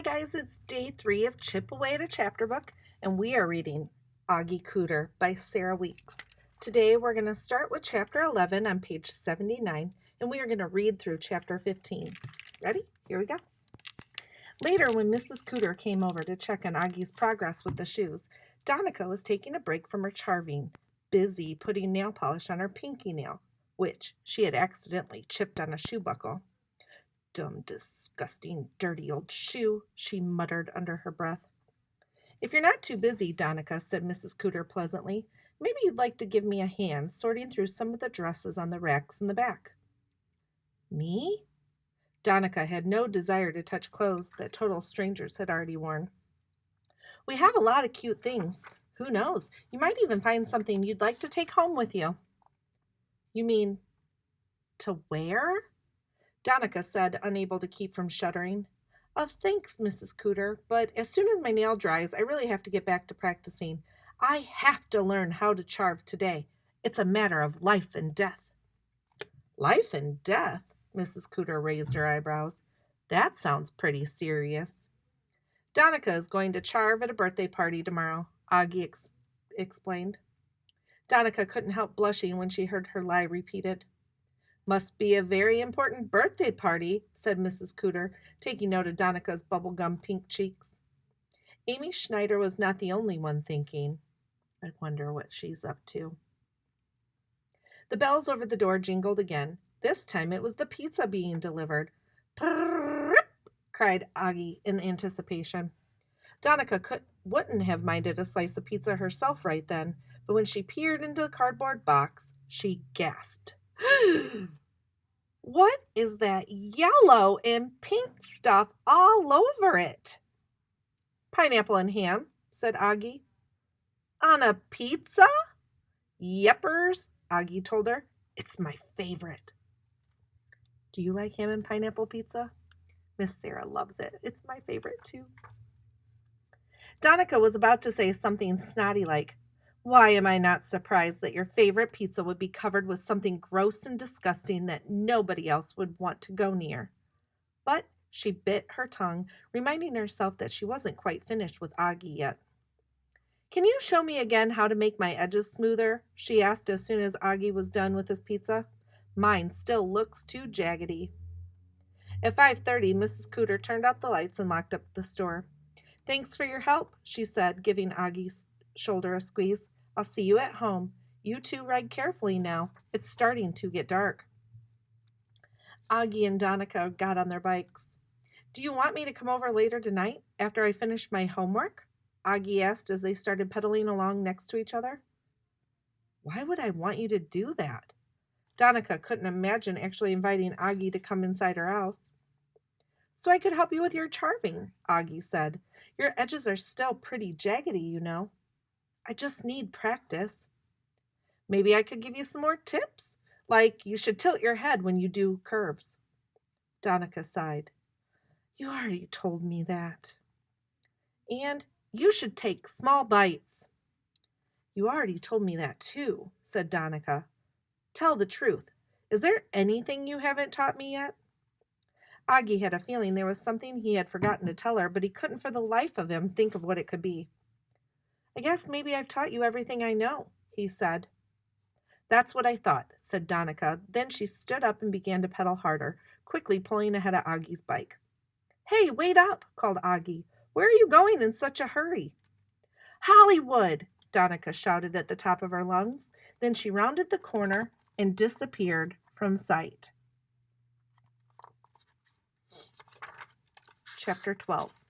guys, it's day 3 of Chip Away at a Chapter Book, and we are reading Oggie Cooder by Sarah Weeks. Today we're going to start with chapter 11 on page 79, and we are going to read through chapter 15. Ready? Here we go. Later, when Mrs. Cooder came over to check on Oggie's progress with the shoes, Donica was taking a break from her carving, busy putting nail polish on her pinky nail, which she had accidentally chipped on a shoe buckle. "Dumb, disgusting, dirty old shoe," she muttered under her breath. "If you're not too busy, Donica," said Mrs. Cooder pleasantly, "maybe you'd like to give me a hand sorting through some of the dresses on the racks in the back." "Me?" Donica had no desire to touch clothes that total strangers had already worn. "We have a lot of cute things. Who knows? You might even find something you'd like to take home with you." "You mean to wear?" Donica said, unable to keep from shuddering. Thanks, Mrs. Cooder, but as soon as my nail dries, I really have to get back to practicing. I have to learn how to carve today. It's a matter of life and death." "Life and death?" Mrs. Cooder raised her eyebrows. "That sounds pretty serious." "Donica is going to carve at a birthday party tomorrow," Oggie explained. Donica couldn't help blushing when she heard her lie repeated. "Must be a very important birthday party," said Mrs. Cooder, taking note of Donica's bubblegum pink cheeks. Amy Schneider was not the only one thinking, "I wonder what she's up to." The bells over the door jingled again. This time it was the pizza being delivered. "Prrrrrrp!" cried Oggie in anticipation. Donica wouldn't have minded a slice of pizza herself right then, but when she peered into the cardboard box, she gasped. "What is that yellow and pink stuff all over it?" "Pineapple and ham," said Oggie. "On a pizza?" "Yeppers," Oggie told her. "It's my favorite." "Do you like ham and pineapple pizza?" "Miss Sarah loves it. It's my favorite too." Donica was about to say something snotty like, "Why am I not surprised that your favorite pizza would be covered with something gross and disgusting that nobody else would want to go near?" But she bit her tongue, reminding herself that she wasn't quite finished with Oggie yet. "Can you show me again how to make my edges smoother?" she asked as soon as Oggie was done with his pizza. "Mine still looks too jaggedy." At 5:30, Mrs. Cooder turned out the lights and locked up the store. "Thanks for your help," she said, giving Oggie's shoulder a squeeze. "I'll see you at home. You two ride carefully now. It's starting to get dark." Oggie and Donica got on their bikes. "Do you want me to come over later tonight, after I finish my homework?" Oggie asked as they started pedaling along next to each other. "Why would I want you to do that?" Donica couldn't imagine actually inviting Oggie to come inside her house. "So I could help you with your carving," Oggie said. "Your edges are still pretty jaggedy, you know." "I just need practice." "Maybe I could give you some more tips, like you should tilt your head when you do curves." Donica sighed. "You already told me that." "And you should take small bites." "You already told me that too," said Donica. "Tell the truth. Is there anything you haven't taught me yet?" Oggie had a feeling there was something he had forgotten to tell her, but he couldn't for the life of him think of what it could be. "I guess maybe I've taught you everything I know," he said. "That's what I thought," said Donica. Then she stood up and began to pedal harder, quickly pulling ahead of Oggie's bike. "Hey, wait up," called Oggie. "Where are you going in such a hurry?" "Hollywood," Donica shouted at the top of her lungs. Then she rounded the corner and disappeared from sight. Chapter 12.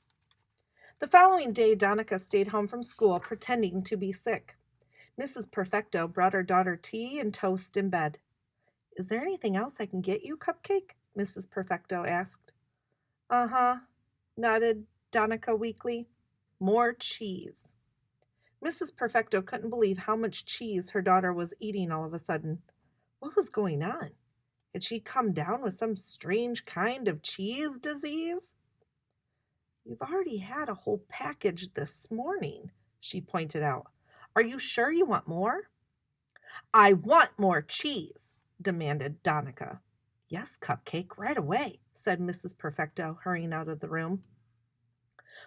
The following day, Donica stayed home from school, pretending to be sick. Mrs. Perfecto brought her daughter tea and toast in bed. "Is there anything else I can get you, Cupcake?" Mrs. Perfecto asked. "Uh-huh," nodded Donica weakly. "More cheese." Mrs. Perfecto couldn't believe how much cheese her daughter was eating all of a sudden. What was going on? Had she come down with some strange kind of cheese disease? "You've already had a whole package this morning," she pointed out. "Are you sure you want more?" "I want more cheese," demanded Donica. "Yes, Cupcake, right away," said Mrs. Perfecto, hurrying out of the room.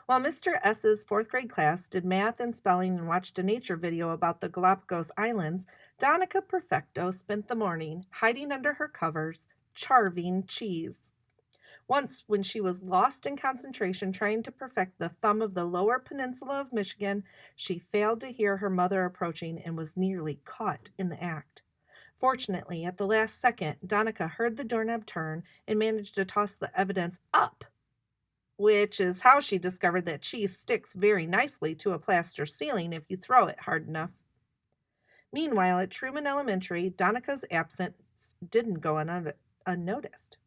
While Mr. S.'s fourth grade class did math and spelling and watched a nature video about the Galapagos Islands, Donica Perfecto spent the morning hiding under her covers, carving cheese. Once, when she was lost in concentration trying to perfect the thumb of the lower peninsula of Michigan, she failed to hear her mother approaching and was nearly caught in the act. Fortunately, at the last second, Donica heard the doorknob turn and managed to toss the evidence up, which is how she discovered that cheese sticks very nicely to a plaster ceiling if you throw it hard enough. Meanwhile, at Truman Elementary, Donica's absence didn't go unnoticed.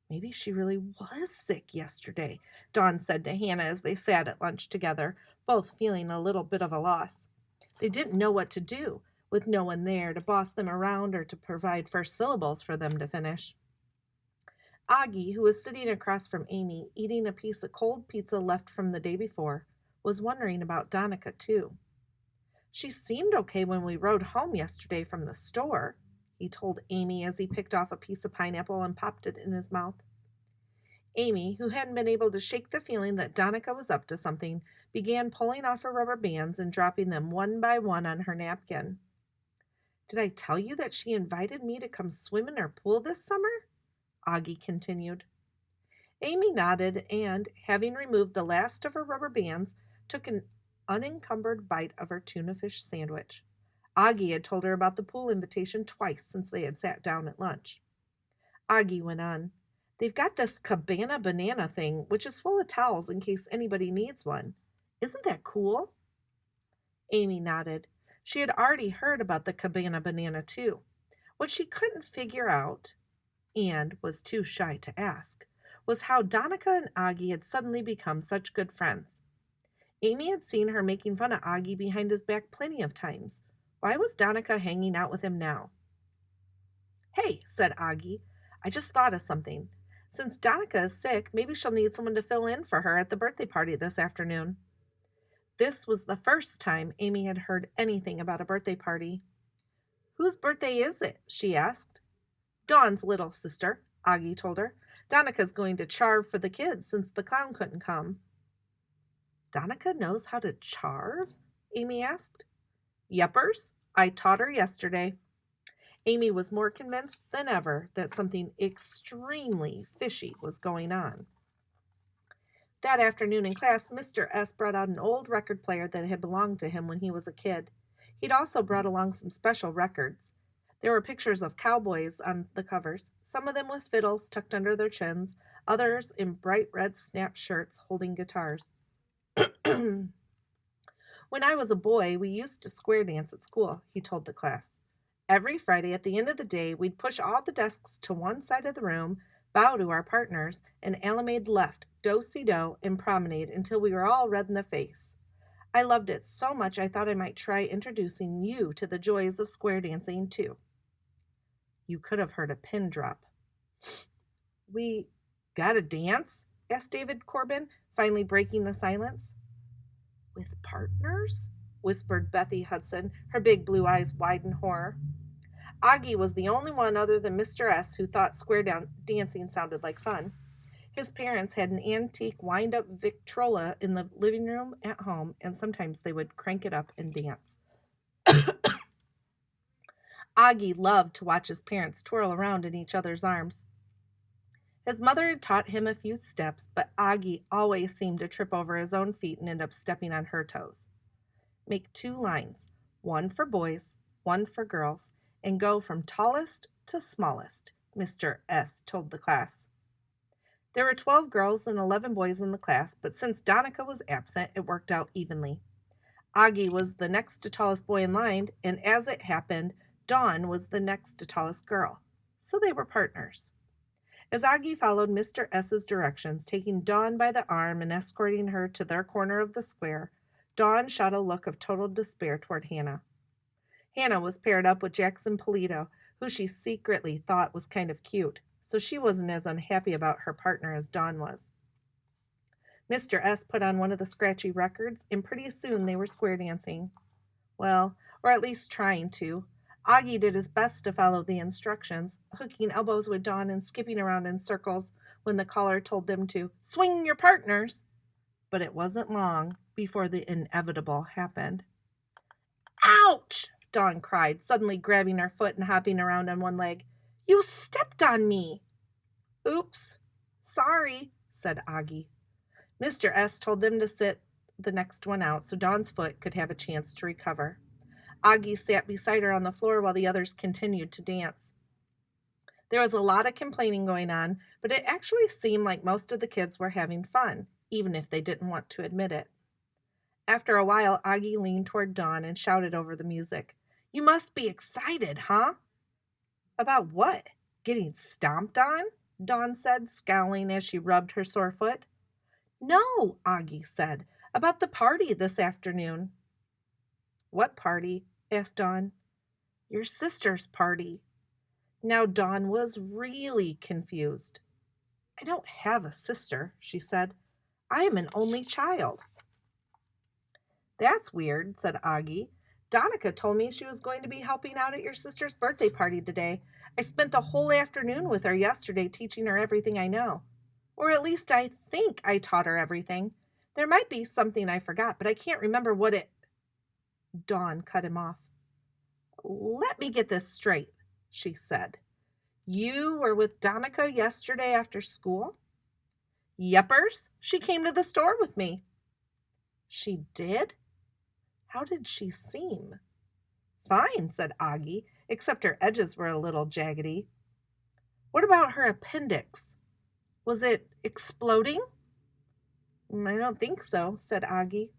Maybe she really was sick yesterday, Dawn said to Hannah as they sat at lunch together, both feeling a little bit of a loss. They didn't know what to do, with no one there to boss them around or to provide first syllables for them to finish. Oggie, who was sitting across from Amy, eating a piece of cold pizza left from the day before, was wondering about Donica, too. She seemed okay when we rode home yesterday from the store, he told Amy as he picked off a piece of pineapple and popped it in his mouth. Amy, who hadn't been able to shake the feeling that Donica was up to something, began pulling off her rubber bands and dropping them one by one on her napkin. Did I tell you that she invited me to come swim in her pool this summer? Oggie continued. Amy nodded and, having removed the last of her rubber bands, took an unencumbered bite of her tuna fish sandwich. Oggie had told her about the pool invitation twice since they had sat down at lunch. Oggie went on. They've got this cabana banana thing, which is full of towels in case anybody needs one. Isn't that cool? Amy nodded. She had already heard about the cabana banana, too. What she couldn't figure out, and was too shy to ask, was how Donica and Oggie had suddenly become such good friends. Amy had seen her making fun of Oggie behind his back plenty of times. Why was Donica hanging out with him now? Hey, said Oggie, I just thought of something. Since Donica is sick, maybe she'll need someone to fill in for her at the birthday party this afternoon. This was the first time Amy had heard anything about a birthday party. Whose birthday is it? She asked. Dawn's little sister, Oggie told her. Donica's going to charve for the kids since the clown couldn't come. Donica knows how to charve? Amy asked. Yuppers, I taught her yesterday. Amy was more convinced than ever that something extremely fishy was going on. That afternoon in class, Mr. S. brought out an old record player that had belonged to him when he was a kid. He'd also brought along some special records. There were pictures of cowboys on the covers, some of them with fiddles tucked under their chins, others in bright red snap shirts holding guitars. When I was a boy, we used to square dance at school, he told the class. Every Friday at the end of the day, we'd push all the desks to one side of the room, bow to our partners, and alamade left, do-si-do, and promenade until we were all red in the face. I loved it so much I thought I might try introducing you to the joys of square dancing, too. You could have heard a pin drop. We gotta dance? Asked David Corbin, finally breaking the silence. With partners? Whispered Bethy Hudson, her big blue eyes wide in horror. Oggie was the only one other than Mr. S. who thought square dancing sounded like fun. His parents had an antique wind-up Victrola in the living room at home, and sometimes they would crank it up and dance. Oggie loved to watch his parents twirl around in each other's arms. His mother had taught him a few steps, but Oggie always seemed to trip over his own feet and end up stepping on her toes. Make 2 lines, one for boys, one for girls, and go from tallest to smallest, Mr. S. told the class. There were 12 girls and 11 boys in the class, but since Donica was absent, it worked out evenly. Oggie was the next to tallest boy in line, and as it happened, Dawn was the next to tallest girl, so they were partners. As Oggie followed Mr. S.'s directions, taking Dawn by the arm and escorting her to their corner of the square, Dawn shot a look of total despair toward Hannah. Hannah was paired up with Jackson Polito, who she secretly thought was kind of cute, so she wasn't as unhappy about her partner as Dawn was. Mr. S. put on one of the scratchy records, and pretty soon they were square dancing. Well, or at least trying to. Oggie did his best to follow the instructions, hooking elbows with Dawn and skipping around in circles when the caller told them to swing your partners. But it wasn't long before the inevitable happened. Ouch! Dawn cried, suddenly grabbing her foot and hopping around on one leg. You stepped on me! Oops, sorry, said Oggie. Mr. S. told them to sit the next one out so Dawn's foot could have a chance to recover. Oggie sat beside her on the floor while the others continued to dance. There was a lot of complaining going on, but it actually seemed like most of the kids were having fun, even if they didn't want to admit it. After a while, Oggie leaned toward Dawn and shouted over the music. You must be excited, huh? About what? Getting stomped on? Dawn said, scowling as she rubbed her sore foot. No, Oggie said, about the party this afternoon. What party? Asked Dawn. Your sister's party. Now Dawn was really confused. I don't have a sister, she said. I am an only child. That's weird, said Oggie. Donica told me she was going to be helping out at your sister's birthday party today. I spent the whole afternoon with her yesterday teaching her everything I know. Or at least I think I taught her everything. There might be something I forgot, but I can't remember what it... Dawn cut him off. Let me get this straight, she said. You were with Donica yesterday after school? Yeppers. She came to the store with me. She did? How did she seem? Fine, said Oggie, except her edges were a little jaggedy. What about her appendix? Was it exploding? I don't think so, said Oggie.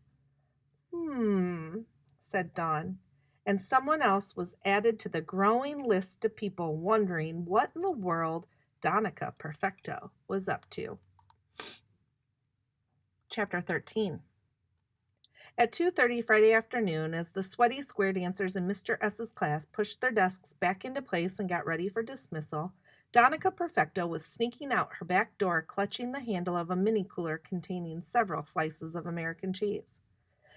Said Dawn, and someone else was added to the growing list of people wondering what in the world Donica Perfecto was up to. Chapter 13. At 2:30 Friday afternoon, as the sweaty square dancers in Mr. S.'s class pushed their desks back into place and got ready for dismissal, Donica Perfecto was sneaking out her back door, clutching the handle of a mini cooler containing several slices of American cheese.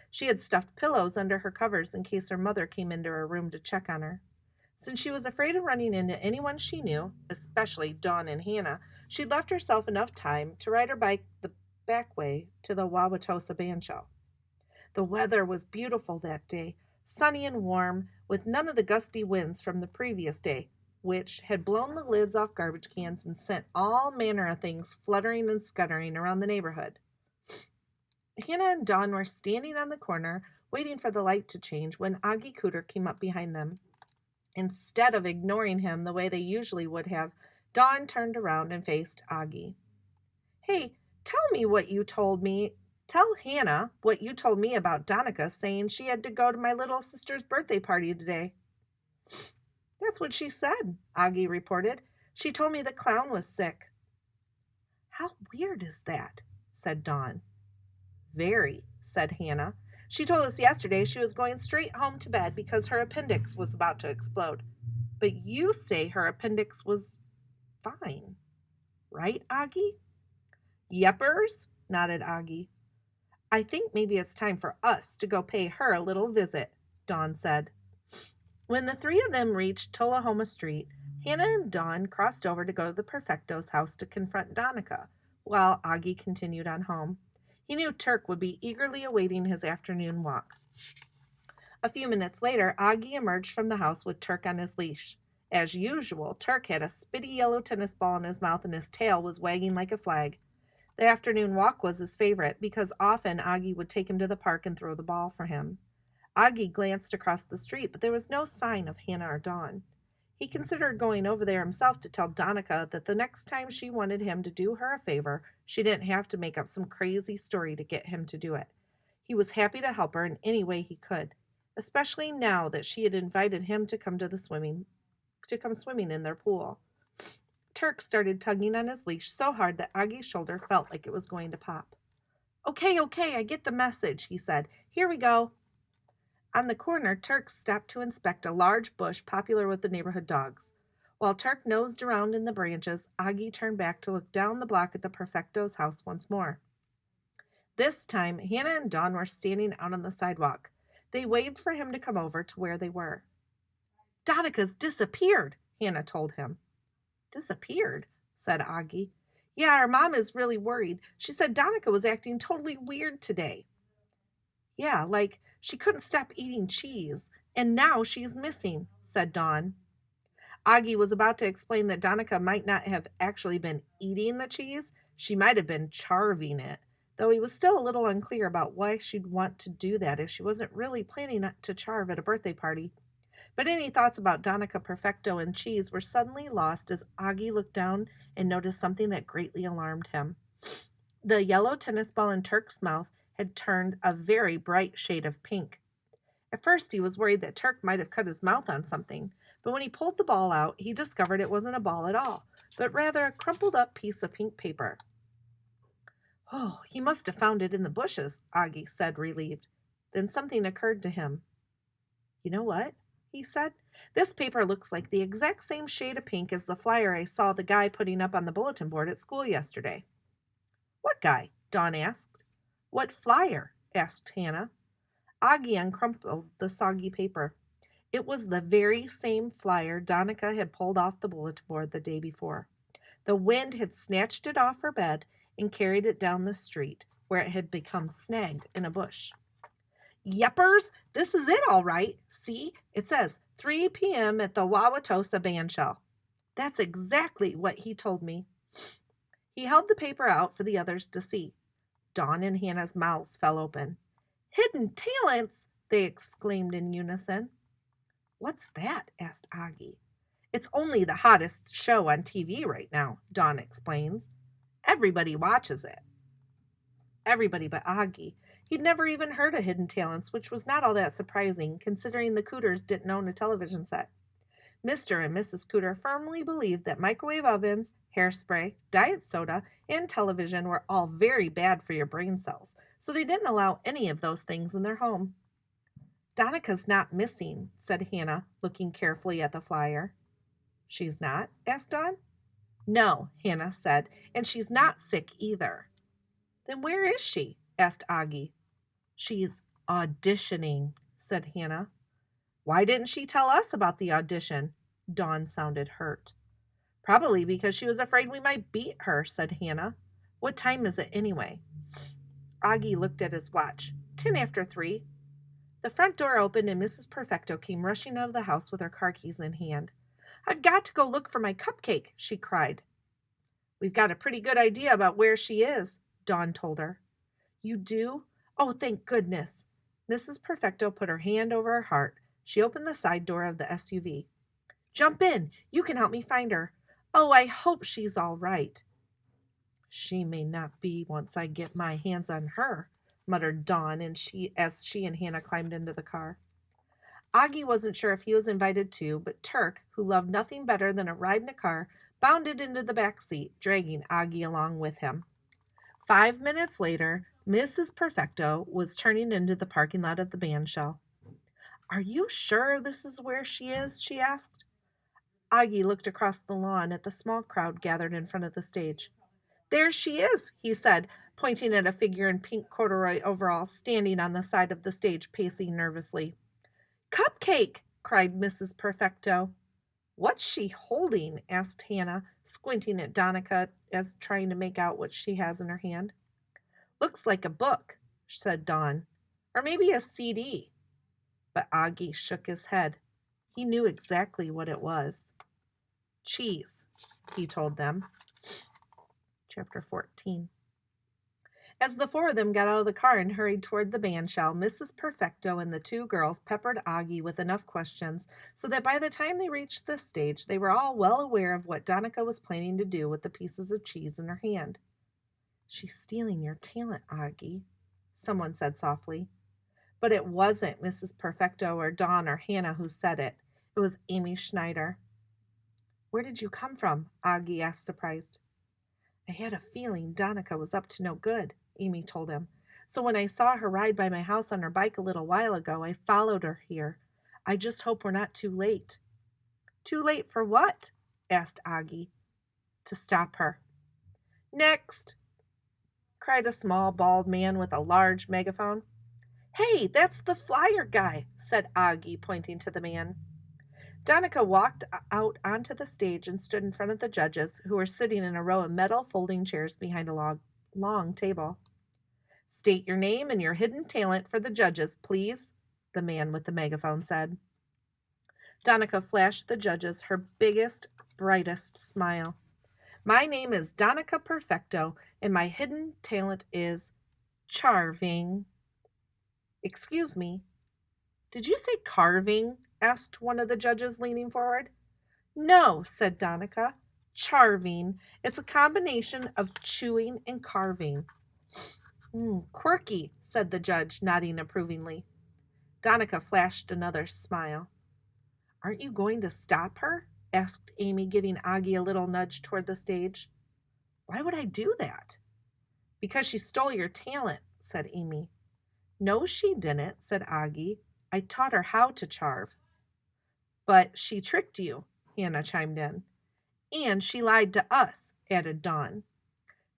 She had stuffed pillows under her covers in case her mother came into her room to check on her. Since she was afraid of running into anyone she knew, especially Dawn and Hannah, she'd left herself enough time to ride her bike the back way to the Wauwatosa Band Show. The weather was beautiful that day, sunny and warm, with none of the gusty winds from the previous day, which had blown the lids off garbage cans and sent all manner of things fluttering and scuttering around the neighborhood. Hannah and Dawn were standing on the corner, waiting for the light to change, when Oggie Cooder came up behind them. Instead of ignoring him the way they usually would have, Dawn turned around and faced Oggie. Hey, tell Hannah what you told me about Donica saying she had to go to my little sister's birthday party today. That's what she said, Oggie reported. She told me the clown was sick. How weird is that? Said Dawn. Very, said Hannah. She told us yesterday she was going straight home to bed because her appendix was about to explode. But you say her appendix was fine, right, Oggie? Yeppers, nodded Oggie. I think maybe it's time for us to go pay her a little visit, Dawn said. When the three of them reached Tullahoma Street, Hannah and Dawn crossed over to go to the Perfecto's house to confront Donica, while Oggie continued on home. He knew Turk would be eagerly awaiting his afternoon walk. A few minutes later, Oggie emerged from the house with Turk on his leash. As usual, Turk had a spitty yellow tennis ball in his mouth and his tail was wagging like a flag. The afternoon walk was his favorite because often Oggie would take him to the park and throw the ball for him. Oggie glanced across the street, but there was no sign of Hannah or Dawn. He considered going over there himself to tell Donica that the next time she wanted him to do her a favor, she didn't have to make up some crazy story to get him to do it. He was happy to help her in any way he could, especially now that she had invited him to come swimming in their pool. Turk started tugging on his leash so hard that Oggie's shoulder felt like it was going to pop. Okay, I get the message, he said. Here we go. On the corner, Turk stopped to inspect a large bush popular with the neighborhood dogs. While Turk nosed around in the branches, Oggie turned back to look down the block at the Perfecto's house once more. This time, Hannah and Dawn were standing out on the sidewalk. They waved for him to come over to where they were. Donica's disappeared, Hannah told him. Disappeared, said Oggie. Yeah, our mom is really worried. She said Donica was acting totally weird today. Yeah, like she couldn't stop eating cheese, and now she's missing, said Dawn. Oggie was about to explain that Donica might not have actually been eating the cheese, she might have been charving it, though he was still a little unclear about why she'd want to do that if she wasn't really planning to charve at a birthday party. But any thoughts about Donica Perfecto and cheese were suddenly lost as Oggie looked down and noticed something that greatly alarmed him. The yellow tennis ball in Turk's mouth had turned a very bright shade of pink. At first, he was worried that Turk might have cut his mouth on something, but when he pulled the ball out, he discovered it wasn't a ball at all, but rather a crumpled up piece of pink paper. Oh, he must have found it in the bushes, Oggie said, relieved. Then something occurred to him. You know what? He said. This paper looks like the exact same shade of pink as the flyer I saw the guy putting up on the bulletin board at school yesterday. What guy? Dawn asked. What flyer? Asked Hannah. Oggie uncrumpled the soggy paper. It was the very same flyer Donica had pulled off the bulletin board the day before. The wind had snatched it off her bed and carried it down the street, where it had become snagged in a bush. Yeppers, this is it all right. See, it says 3 p.m. at the Wauwatosa Bandshell. That's exactly what he told me. He held the paper out for the others to see. Dawn and Hannah's mouths fell open. Hidden talents, they exclaimed in unison. What's that? Asked Oggie. It's only the hottest show on TV right now, Dawn explains. Everybody watches it. Everybody but Oggie. He'd never even heard of Hidden Talents, which was not all that surprising, considering the Cooders didn't own a television set. Mr. and Mrs. Cooder firmly believed that microwave ovens, hairspray, diet soda, and television were all very bad for your brain cells, so they didn't allow any of those things in their home. Donica's not missing, said Hannah, looking carefully at the flyer. She's not? Asked Dawn. No, Hannah said, and she's not sick either. Then where is she? Asked Oggie. She's auditioning, said Hannah. Why didn't she tell us about the audition? Dawn sounded hurt. Probably because she was afraid we might beat her, said Hannah. What time is it anyway? Oggie looked at his watch. 10 after 3. The front door opened and Mrs. Perfecto came rushing out of the house with her car keys in hand. I've got to go look for my cupcake, she cried. We've got a pretty good idea about where she is, Dawn told her. You do? Oh, thank goodness. Mrs. Perfecto put her hand over her heart. She opened the side door of the SUV. Jump in. You can help me find her. Oh, I hope she's all right. She may not be once I get my hands on her, muttered Dawn as she and Hannah climbed into the car. Oggie wasn't sure if he was invited too, but Turk, who loved nothing better than a ride in a car, bounded into the back seat, dragging Oggie along with him. 5 minutes later, Mrs. Perfecto was turning into the parking lot of the bandshell. Are you sure this is where she is? She asked. Oggie looked across the lawn at the small crowd gathered in front of the stage. There she is, he said, pointing at a figure in pink corduroy overalls standing on the side of the stage, pacing nervously. Cupcake, cried Mrs. Perfecto. What's she holding? Asked Hannah, squinting at Donica as trying to make out what she has in her hand. Looks like a book, said Dawn, or maybe a CD. But Oggie shook his head. He knew exactly what it was. Cheese, he told them. Chapter 14. As the four of them got out of the car and hurried toward the bandshell, Mrs. Perfecto and the two girls peppered Oggie with enough questions so that by the time they reached the stage, they were all well aware of what Donica was planning to do with the pieces of cheese in her hand. She's stealing your talent, Oggie, someone said softly. But it wasn't Mrs. Perfecto or Dawn or Hannah who said it. It was Amy Schneider. Where did you come from? Oggie asked, surprised. I had a feeling Donica was up to no good, Amy told him. So when I saw her ride by my house on her bike a little while ago, I followed her here. I just hope we're not too late. Too late for what? Asked Oggie. To stop her. Next, cried a small, bald man with a large megaphone. Hey, that's the flyer guy, said Oggie, pointing to the man. Donica walked out onto the stage and stood in front of the judges, who were sitting in a row of metal folding chairs behind a long table. "State your name and your hidden talent for the judges, please," the man with the megaphone said. Donica flashed the judges her biggest, brightest smile. "My name is Donica Perfecto, and my hidden talent is charving." "Excuse me, did you say carving?" asked one of the judges, leaning forward. "No," said Donica. "Charving. It's a combination of chewing and carving." "Quirky," said the judge, nodding approvingly. Donica flashed another smile. "Aren't you going to stop her?" asked Amy, giving Oggie a little nudge toward the stage. "Why would I do that?" "Because she stole your talent," said Amy. "No, she didn't," said Oggie. "I taught her how to charve." "But she tricked you," Hannah chimed in. "And she lied to us," added Dawn.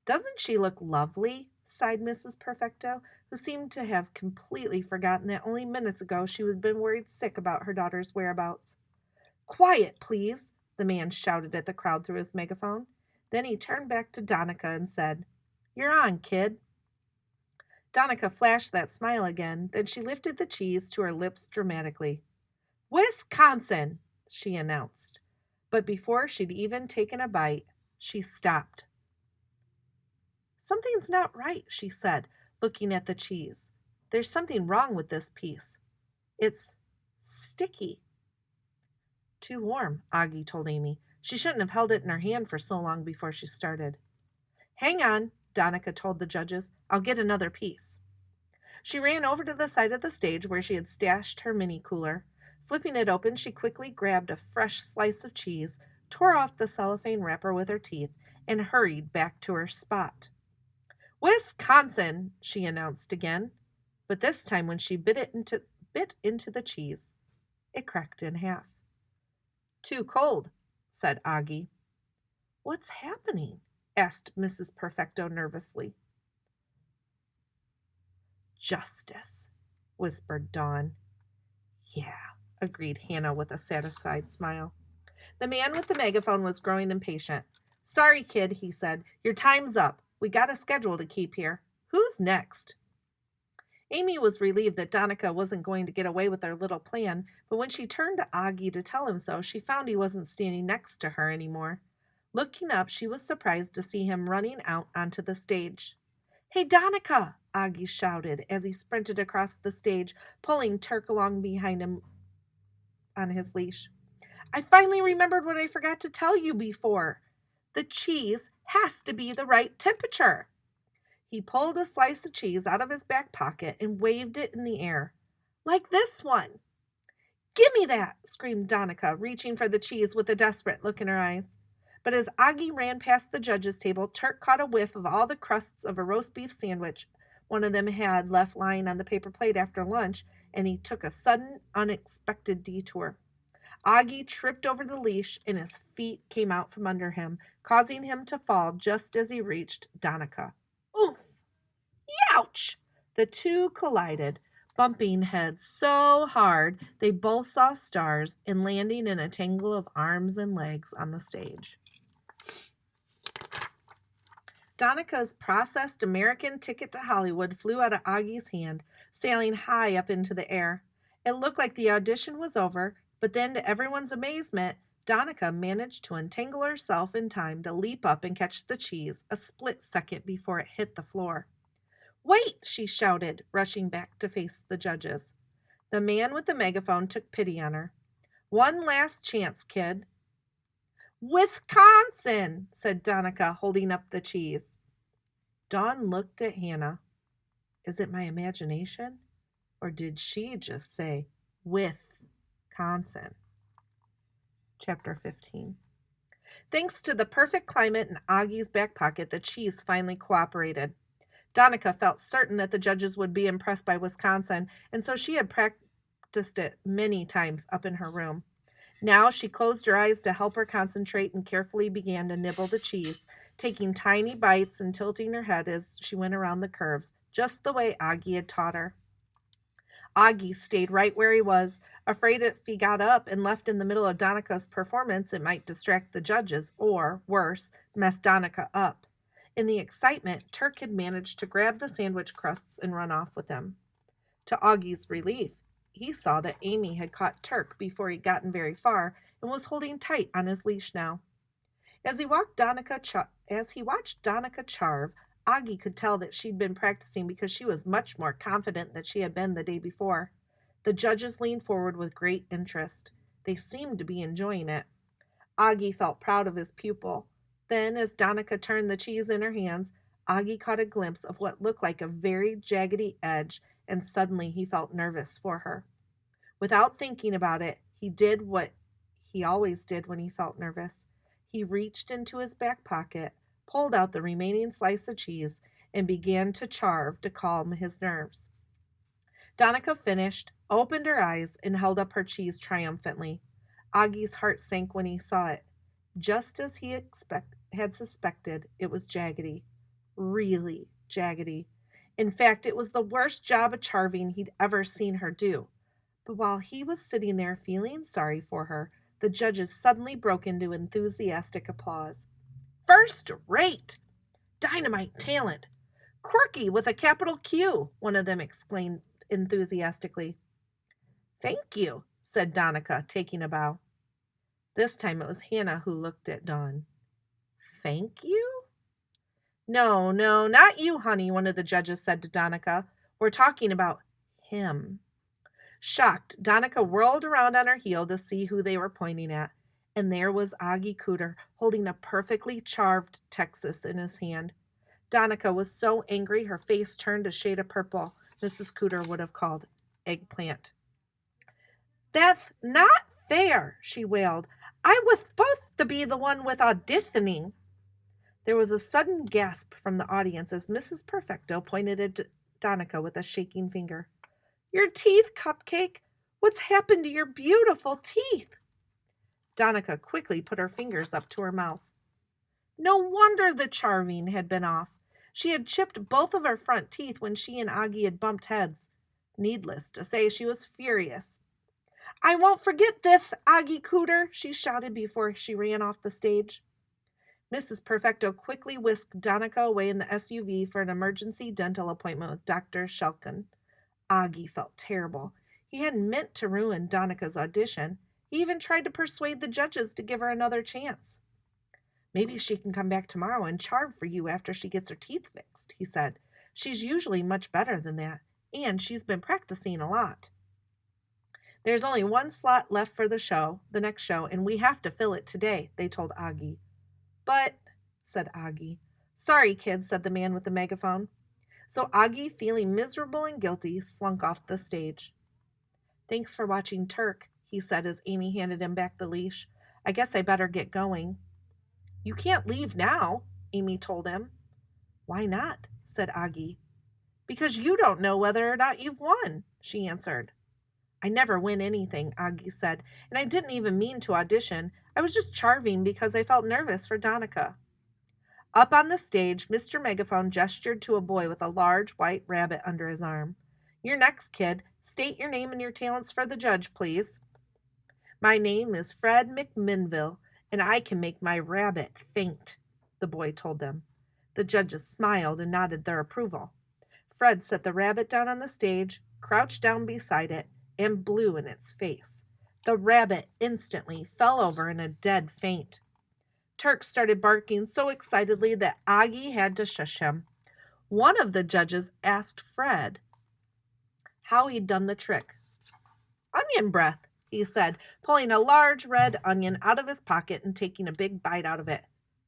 "Doesn't she look lovely?" sighed Mrs. Perfecto, who seemed to have completely forgotten that only minutes ago she had been worried sick about her daughter's whereabouts. "Quiet, please," the man shouted at the crowd through his megaphone. Then he turned back to Donica and said, "You're on, kid." Donica flashed that smile again, then she lifted the cheese to her lips dramatically. "Wisconsin," she announced. But before she'd even taken a bite, she stopped. "Something's not right," she said, looking at the cheese. "There's something wrong with this piece. It's sticky." "Too warm," Oggie told Amy. She shouldn't have held it in her hand for so long before she started. "Hang on," Donica told the judges. "I'll get another piece." She ran over to the side of the stage where she had stashed her mini cooler. Flipping it open, she quickly grabbed a fresh slice of cheese, tore off the cellophane wrapper with her teeth, and hurried back to her spot. "Wisconsin," she announced again, but this time when she bit into the cheese, it cracked in half. "Too cold," said Oggie. "What's happening?" asked Mrs. Perfecto nervously. "Justice," whispered Dawn. "Yeah," agreed Hannah with a satisfied smile. The man with the megaphone was growing impatient. "Sorry, kid," he said. "Your time's up. We got a schedule to keep here. Who's next?" Amy was relieved that Donica wasn't going to get away with her little plan, but when she turned to Oggie to tell him so, she found he wasn't standing next to her anymore. Looking up, she was surprised to see him running out onto the stage. "Hey, Donica!" Oggie shouted as he sprinted across the stage, pulling Turk along behind him on his leash. "I finally remembered what I forgot to tell you before. The cheese has to be the right temperature." He pulled a slice of cheese out of his back pocket and waved it in the air. "Like this one." "Give me that!" screamed Donica, reaching for the cheese with a desperate look in her eyes. But as Oggie ran past the judges' table, Turk caught a whiff of all the crusts of a roast beef sandwich one of them had left lying on the paper plate after lunch, and he took a sudden, unexpected detour. Oggie tripped over the leash, and his feet came out from under him, causing him to fall just as he reached Donica. "Oof! Ouch!" The two collided, bumping heads so hard they both saw stars and landing in a tangle of arms and legs on the stage. Donica's processed American ticket to Hollywood flew out of Oggie's hand, sailing high up into the air. It looked like the audition was over, but then, to everyone's amazement, Donica managed to entangle herself in time to leap up and catch the cheese a split second before it hit the floor. "Wait!" she shouted, rushing back to face the judges. The man with the megaphone took pity on her. "One last chance, kid." "Wisconsin," said Donica, holding up the cheese. Dawn looked at Hannah. Is it my imagination? Or did she just say Wisconsin? Chapter 15. Thanks to the perfect climate in Oggie's back pocket, the cheese finally cooperated. Donica felt certain that the judges would be impressed by Wisconsin, and so she had practiced it many times up in her room. Now she closed her eyes to help her concentrate and carefully began to nibble the cheese, taking tiny bites and tilting her head as she went around the curves, just the way Oggie had taught her. Oggie stayed right where he was, afraid if he got up and left in the middle of Donica's performance, it might distract the judges or, worse, mess Donica up. In the excitement, Turk had managed to grab the sandwich crusts and run off with them. To Augie's relief, he saw that Amy had caught Turk before he'd gotten very far and was holding tight on his leash now. As he watched Donica charve, Oggie could tell that she'd been practicing because she was much more confident than she had been the day before. The judges leaned forward with great interest. They seemed to be enjoying it. Oggie felt proud of his pupil. Then, as Donica turned the cheese in her hands, Oggie caught a glimpse of what looked like a very jaggedy edge, and suddenly he felt nervous for her. Without thinking about it, he did what he always did when he felt nervous. He reached into his back pocket, pulled out the remaining slice of cheese, and began to charve to calm his nerves. Donica finished, opened her eyes, and held up her cheese triumphantly. Augie's heart sank when he saw it. Just as he had suspected, it was jaggedy. Really jaggedy. In fact, it was the worst job of charving he'd ever seen her do. But while he was sitting there feeling sorry for her, the judges suddenly broke into enthusiastic applause. First rate! Dynamite talent! Quirky with a capital Q, one of them exclaimed enthusiastically. Thank you, said Donica, taking a bow. This time it was Hannah who looked at Dawn. Thank you? No, not you, honey, one of the judges said to Donica. We're talking about him. Shocked, Donica whirled around on her heel to see who they were pointing at, and there was Oggie Cooder holding a perfectly charved Texas in his hand. Donica was so angry her face turned a shade of purple. Mrs. Cooder would have called eggplant. That's not fair, she wailed. I was supposed to be the one with auditioning. There was a sudden gasp from the audience as Mrs. Perfecto pointed at Donica with a shaking finger. Your teeth, Cupcake! What's happened to your beautiful teeth? Donica quickly put her fingers up to her mouth. No wonder the charving had been off. She had chipped both of her front teeth when she and Oggie had bumped heads. Needless to say, she was furious. I won't forget this, Oggie Cooder, she shouted before she ran off the stage. Mrs. Perfecto quickly whisked Donica away in the SUV for an emergency dental appointment with Dr. Shelkin. Oggie felt terrible. He hadn't meant to ruin Donica's audition. He even tried to persuade the judges to give her another chance. Maybe she can come back tomorrow and charve for you after she gets her teeth fixed, he said. She's usually much better than that, and she's been practicing a lot. There's only one slot left for the next show, and we have to fill it today, they told Oggie. But, said Oggie. Sorry, kids, said the man with the megaphone. So Oggie, feeling miserable and guilty, slunk off the stage. Thanks for watching Turk, he said as Amy handed him back the leash. I guess I better get going. You can't leave now, Amy told him. Why not? Said Oggie. Because you don't know whether or not you've won, she answered. I never win anything, Oggie said, and I didn't even mean to audition. I was just charving because I felt nervous for Donica. Up on the stage, Mr. Megaphone gestured to a boy with a large white rabbit under his arm. You're next, kid. State your name and your talents for the judge, please. My name is Fred McMinnville, and I can make my rabbit faint, the boy told them. The judges smiled and nodded their approval. Fred set the rabbit down on the stage, crouched down beside it, and blew in its face. The rabbit instantly fell over in a dead faint. Turk started barking so excitedly that Oggie had to shush him. One of the judges asked Fred how he'd done the trick. Onion breath, he said, pulling a large red onion out of his pocket and taking a big bite out of it.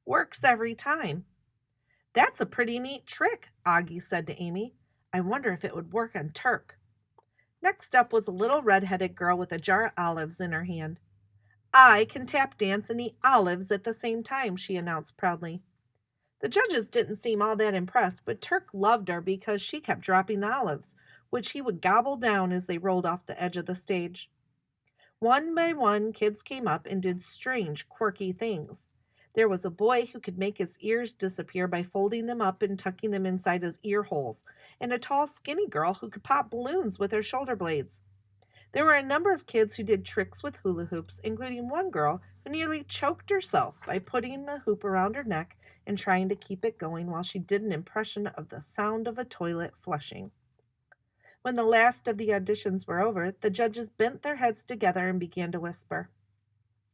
Works every time. That's a pretty neat trick, Oggie said to Amy. I wonder if it would work on Turk. Next up was a little red-headed girl with a jar of olives in her hand. I can tap dance and eat olives at the same time, she announced proudly. The judges didn't seem all that impressed, but Turk loved her because she kept dropping the olives, which he would gobble down as they rolled off the edge of the stage. One by one, kids came up and did strange, quirky things. There was a boy who could make his ears disappear by folding them up and tucking them inside his ear holes, and a tall, skinny girl who could pop balloons with her shoulder blades. There were a number of kids who did tricks with hula hoops, including one girl who nearly choked herself by putting the hoop around her neck and trying to keep it going while she did an impression of the sound of a toilet flushing. When the last of the auditions were over, the judges bent their heads together and began to whisper.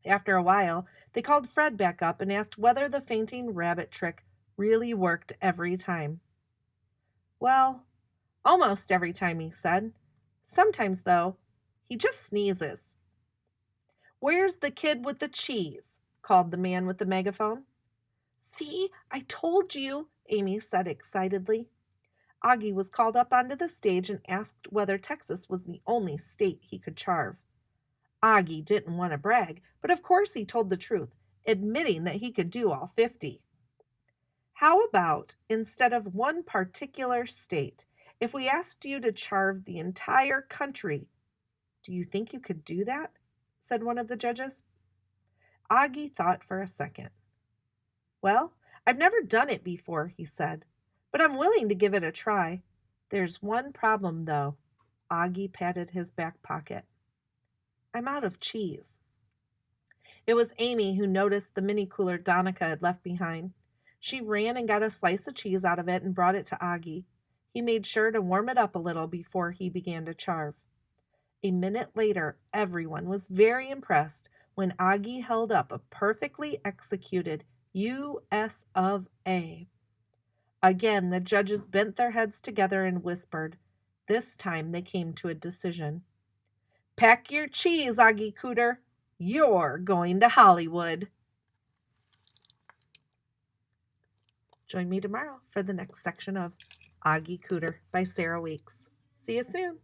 After a while, they called Fred back up and asked whether the fainting rabbit trick really worked every time. "Well, almost every time," he said. "Sometimes, though, he just sneezes." "Where's the kid with the cheese?" called the man with the megaphone. "See, I told you," Amy said excitedly. Oggie was called up onto the stage and asked whether Texas was the only state he could charve. Oggie didn't want to brag, but of course he told the truth, admitting that he could do all 50. "How about, instead of one particular state, if we asked you to charve the entire country? Do you think you could do that?" said one of the judges. Oggie thought for a second. "Well, I've never done it before," he said, "but I'm willing to give it a try. There's one problem, though." Oggie patted his back pocket. "I'm out of cheese." It was Amy who noticed the mini cooler Donica had left behind. She ran and got a slice of cheese out of it and brought it to Oggie. He made sure to warm it up a little before he began to charve. A minute later, everyone was very impressed when Oggie held up a perfectly executed U.S. of A. Again, the judges bent their heads together and whispered. This time they came to a decision. "Pack your cheese, Oggie Cooder. You're going to Hollywood." Join me tomorrow for the next section of Oggie Cooder by Sarah Weeks. See you soon.